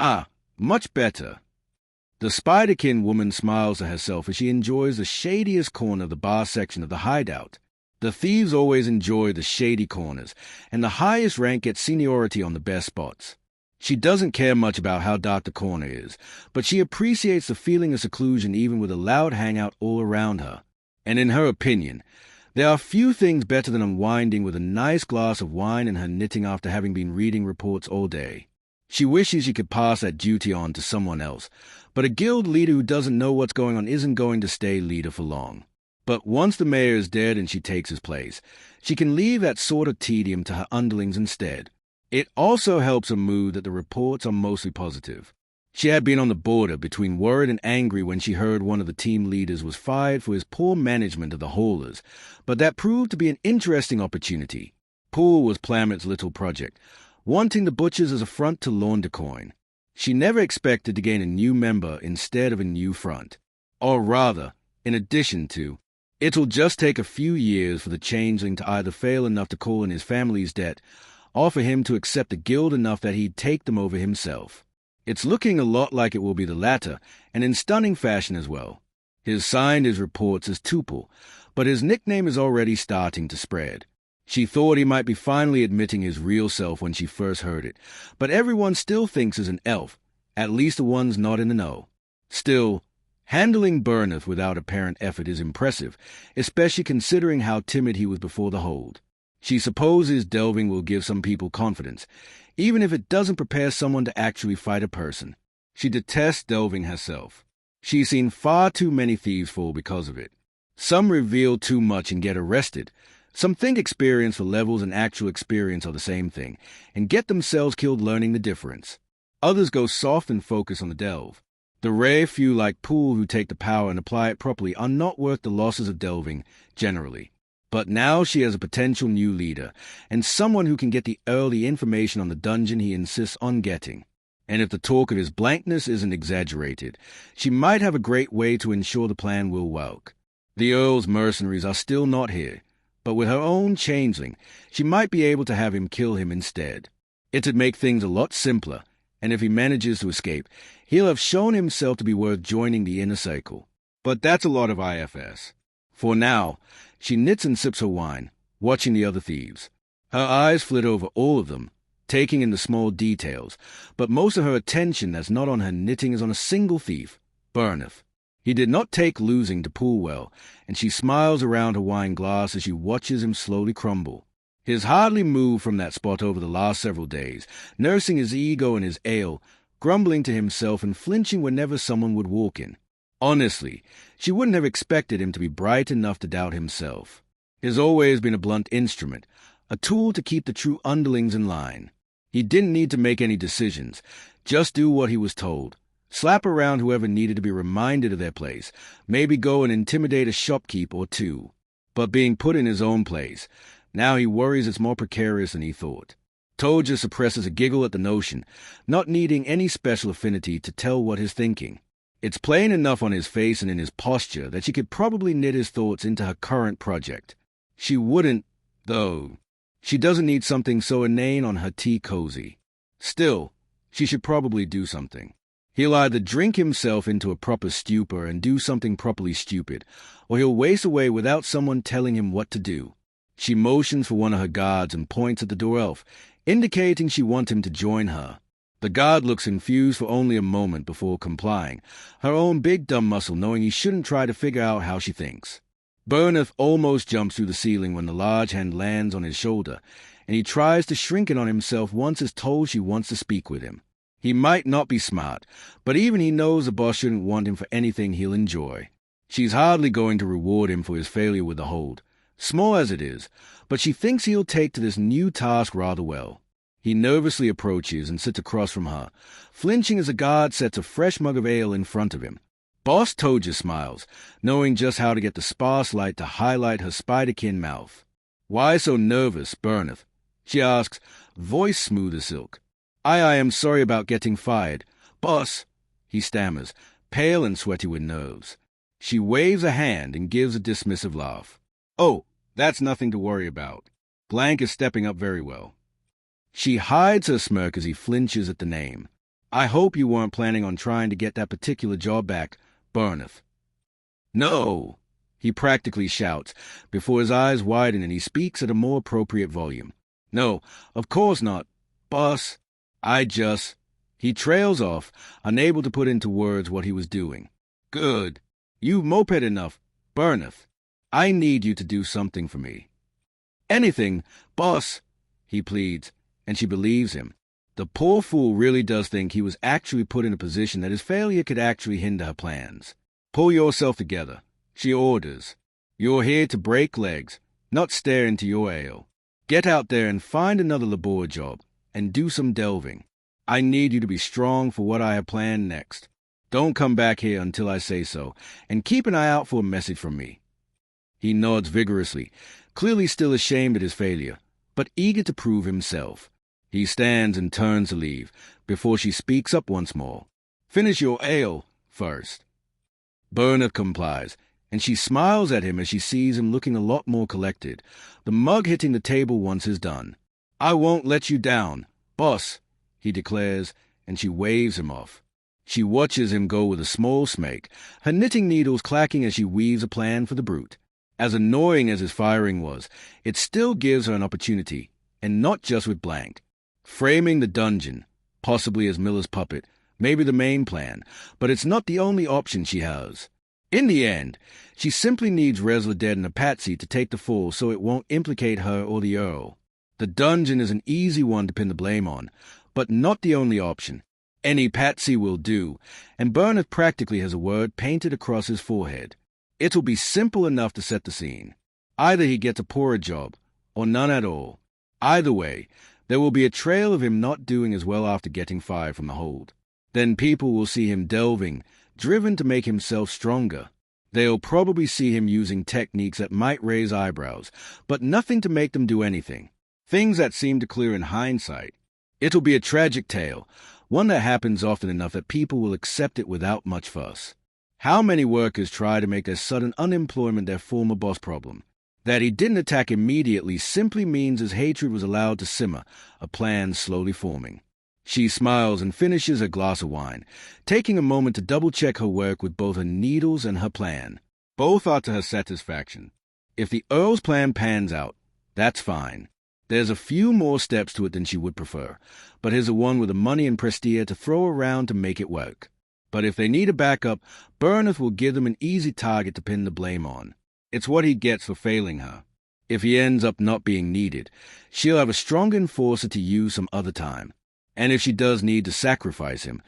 Ah, much better. The Spiderkin woman smiles to herself as she enjoys the shadiest corner of the bar section of the hideout. The thieves always enjoy the shady corners, and the highest rank gets seniority on the best spots. She doesn't care much about how dark the corner is, but she appreciates the feeling of seclusion even with a loud hangout all around her. And in her opinion, there are few things better than unwinding with a nice glass of wine and her knitting after having been reading reports all day. She wishes she could pass that duty on to someone else, but a guild leader who doesn't know what's going on isn't going to stay leader for long. But once the mayor is dead and she takes his place, she can leave that sort of tedium to her underlings instead. It also helps her mood that the reports are mostly positive. She had been on the border between worried and angry when she heard one of the team leaders was fired for his poor management of the haulers, but that proved to be an interesting opportunity. Poole was Plamet's little project, wanting the butchers as a front to Laundercoin. She never expected to gain a new member instead of a new front. Or rather, in addition to, it'll just take a few years for the changeling to either fail enough to call in his family's debt, or for him to accept the guild enough that he'd take them over himself. It's looking a lot like it will be the latter, and in stunning fashion as well. He's signed his reports as Tuple, but his nickname is already starting to spread. She thought he might be finally admitting his real self when she first heard it, but everyone still thinks he's an elf, at least the ones not in the know. Still, handling Burneth without apparent effort is impressive, especially considering how timid he was before the hold. She supposes delving will give some people confidence, even if it doesn't prepare someone to actually fight a person. She detests delving herself. She's seen far too many thieves fall because of it. Some reveal too much and get arrested. Some think experience for levels and actual experience are the same thing, and get themselves killed learning the difference. Others go soft and focus on the delve. The rare few like Poole who take the power and apply it properly are not worth the losses of delving, generally. But now she has a potential new leader, and someone who can get the early information on the dungeon he insists on getting. And if the talk of his blankness isn't exaggerated, she might have a great way to ensure the plan will work. The Earl's mercenaries are still not here, but with her own changeling, she might be able to have him kill him instead. It'd make things a lot simpler, and if he manages to escape, he'll have shown himself to be worth joining the inner circle. But that's a lot of IFS. For now, she knits and sips her wine, watching the other thieves. Her eyes flit over all of them, taking in the small details, but most of her attention that's not on her knitting is on a single thief, Burneth. He did not take losing to Poole well, and she smiles around her wine glass as she watches him slowly crumble. He has hardly moved from that spot over the last several days, nursing his ego and his ale, grumbling to himself and flinching whenever someone would walk in. Honestly, she wouldn't have expected him to be bright enough to doubt himself. He has always been a blunt instrument, a tool to keep the true underlings in line. He didn't need to make any decisions, just do what he was told. Slap around whoever needed to be reminded of their place, maybe go and intimidate a shopkeep or two. But being put in his own place, now he worries it's more precarious than he thought. Toja suppresses a giggle at the notion, not needing any special affinity to tell what he's thinking. It's plain enough on his face and in his posture that she could probably knit his thoughts into her current project. She wouldn't, though. She doesn't need something so inane on her tea cozy. Still, she should probably do something. He'll either drink himself into a proper stupor and do something properly stupid, or he'll waste away without someone telling him what to do. She motions for one of her guards and points at the door elf, indicating she wants him to join her. The guard looks confused for only a moment before complying, her own big dumb muscle knowing he shouldn't try to figure out how she thinks. Burneth almost jumps through the ceiling when the large hand lands on his shoulder, and he tries to shrink it on himself once is told she wants to speak with him. He might not be smart, but even he knows the boss shouldn't want him for anything he'll enjoy. She's hardly going to reward him for his failure with the hold, small as it is, but she thinks he'll take to this new task rather well. He nervously approaches and sits across from her, flinching as a guard sets a fresh mug of ale in front of him. Boss Toja smiles, knowing just how to get the sparse light to highlight her spiderkin mouth. "Why so nervous, Burneth?" she asks, voice smooth as silk. I am sorry about getting fired. Boss," he stammers, pale and sweaty with nerves. She waves a hand and gives a dismissive laugh. "Oh, that's nothing to worry about. Blank is stepping up very well." She hides her smirk as he flinches at the name. I hope you weren't planning on trying to get that particular job back, Burneth. No, he practically shouts, before his eyes widen and he speaks at a more appropriate volume. No, of course not, boss. He trails off, unable to put into words what he was doing. Good. You've moped enough, Burneth. I need you to do something for me. Anything, boss, he pleads, and she believes him. The poor fool really does think he was actually put in a position that his failure could actually hinder her plans. Pull yourself together, she orders. You're here to break legs, not stare into your ale. Get out there and find another labor job, and do some delving. I need you to be strong for what I have planned next. Don't come back here until I say so, and keep an eye out for a message from me. He nods vigorously, clearly still ashamed at his failure, but eager to prove himself. He stands and turns to leave, before she speaks up once more. Finish your ale first. Burneth complies, and she smiles at him as she sees him looking a lot more collected, the mug hitting the table once is done. I won't let you down, boss, he declares, and she waves him off. She watches him go with a small smirk, her knitting needles clacking as she weaves a plan for the brute. As annoying as his firing was, it still gives her an opportunity, and not just with blank. Framing the dungeon, possibly as Miller's puppet, may be the main plan, but it's not the only option she has. In the end, she simply needs Resledad and a patsy to take the fall so it won't implicate her or the Earl. The dungeon is an easy one to pin the blame on, but not the only option. Any patsy will do, and Burneth practically has a word painted across his forehead. It'll be simple enough to set the scene. Either he gets a poorer job, or none at all. Either way, there will be a trail of him not doing as well after getting fired from the hold. Then people will see him delving, driven to make himself stronger. They'll probably see him using techniques that might raise eyebrows, but nothing to make them do anything. Things that seem to clear in hindsight. It'll be a tragic tale, one that happens often enough that people will accept it without much fuss. How many workers try to make their sudden unemployment their former boss problem? That he didn't attack immediately simply means his hatred was allowed to simmer, a plan slowly forming. She smiles and finishes her glass of wine, taking a moment to double-check her work with both her needles and her plan. Both are to her satisfaction. If the Earl's plan pans out, that's fine. There's a few more steps to it than she would prefer, but here's a one with the money and prestige to throw around to make it work. But if they need a backup, Burneth will give them an easy target to pin the blame on. It's what he gets for failing her. If he ends up not being needed, she'll have a strong enforcer to use some other time. And if she does need to sacrifice him,